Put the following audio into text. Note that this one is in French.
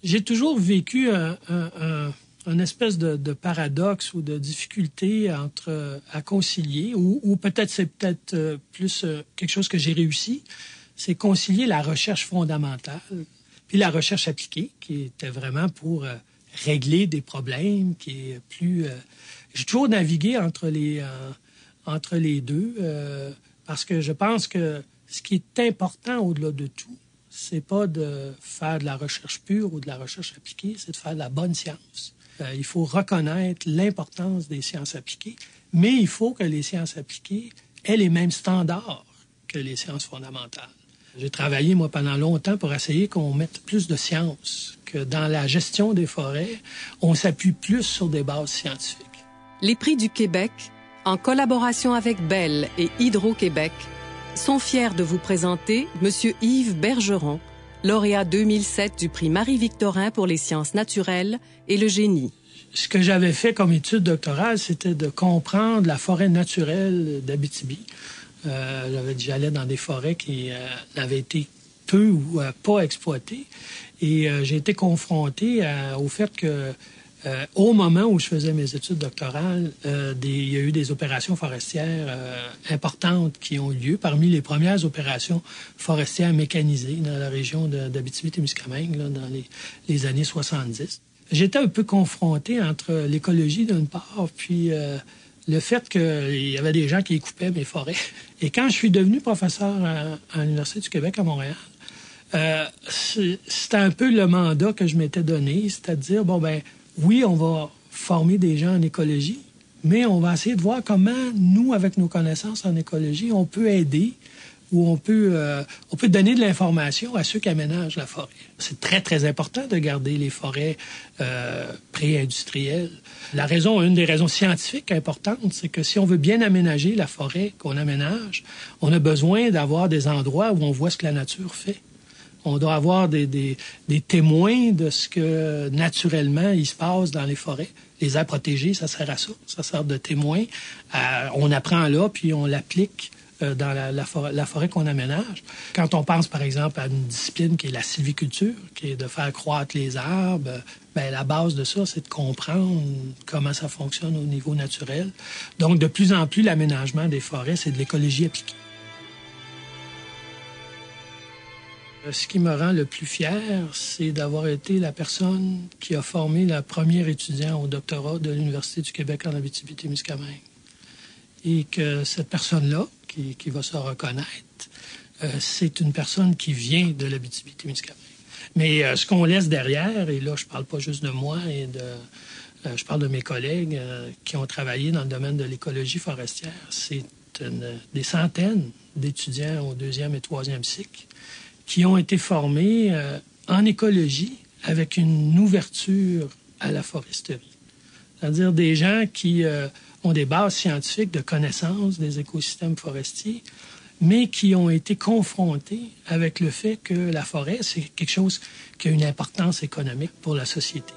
J'ai toujours vécu un espèce de paradoxe ou de difficulté à concilier, ou peut-être c'est plus quelque chose que j'ai réussi, c'est concilier la recherche fondamentale puis la recherche appliquée, qui était vraiment pour régler des problèmes, qui est plus... J'ai toujours navigué entre les deux, parce que je pense que ce qui est important au-delà de tout, c'est pas de faire de la recherche pure ou de la recherche appliquée, c'est de faire de la bonne science. Il faut reconnaître l'importance des sciences appliquées, mais il faut que les sciences appliquées aient les mêmes standards que les sciences fondamentales. J'ai travaillé, moi, pendant longtemps pour essayer qu'on mette plus de sciences, que dans la gestion des forêts, on s'appuie plus sur des bases scientifiques. Les Prix du Québec, en collaboration avec Bell et Hydro-Québec, sont fiers de vous présenter M. Yves Bergeron, lauréat 2007 du prix Marie-Victorin pour les sciences naturelles et le génie. Ce que j'avais fait comme étude doctorale, c'était de comprendre la forêt naturelle d'Abitibi. J'allais dans des forêts qui n'avaient été peu ou pas exploitées. Et j'ai été confronté au fait que au moment où je faisais mes études doctorales, il y a eu des opérations forestières importantes qui ont eu lieu, parmi les premières opérations forestières mécanisées dans la région d'Abitibi-Témiscamingue, dans les années 70. J'étais un peu confronté entre l'écologie d'une part, puis le fait qu'il y avait des gens qui coupaient mes forêts. Et quand je suis devenu professeur à l'Université du Québec à Montréal, c'était un peu le mandat que je m'étais donné, c'est-à-dire, oui, on va former des gens en écologie, mais on va essayer de voir comment, nous, avec nos connaissances en écologie, on peut aider ou on peut donner de l'information à ceux qui aménagent la forêt. C'est très, très important de garder les forêts pré-industrielles. Une des raisons scientifiques importantes, c'est que si on veut bien aménager la forêt qu'on aménage, on a besoin d'avoir des endroits où on voit ce que la nature fait. On doit avoir des témoins de ce que, naturellement, il se passe dans les forêts. Les aires protégées, ça sert à ça. Ça sert de témoin. On apprend là, puis on l'applique dans la forêt qu'on aménage. Quand on pense, par exemple, à une discipline qui est la sylviculture, qui est de faire croître les arbres, la base de ça, c'est de comprendre comment ça fonctionne au niveau naturel. Donc, de plus en plus, l'aménagement des forêts, c'est de l'écologie appliquée. Ce qui me rend le plus fier, c'est d'avoir été la personne qui a formé la première étudiante au doctorat de l'Université du Québec en Abitibi-Témiscamingue. Et que cette personne-là, qui va se reconnaître, c'est une personne qui vient de l'Abitibi-Témiscamingue. Mais ce qu'on laisse derrière, et là, je parle pas juste de moi, je parle de mes collègues qui ont travaillé dans le domaine de l'écologie forestière, c'est des centaines d'étudiants au 2e et 3e cycle qui ont été formés en écologie avec une ouverture à la foresterie. C'est-à-dire des gens qui ont des bases scientifiques de connaissance des écosystèmes forestiers, mais qui ont été confrontés avec le fait que la forêt, c'est quelque chose qui a une importance économique pour la société.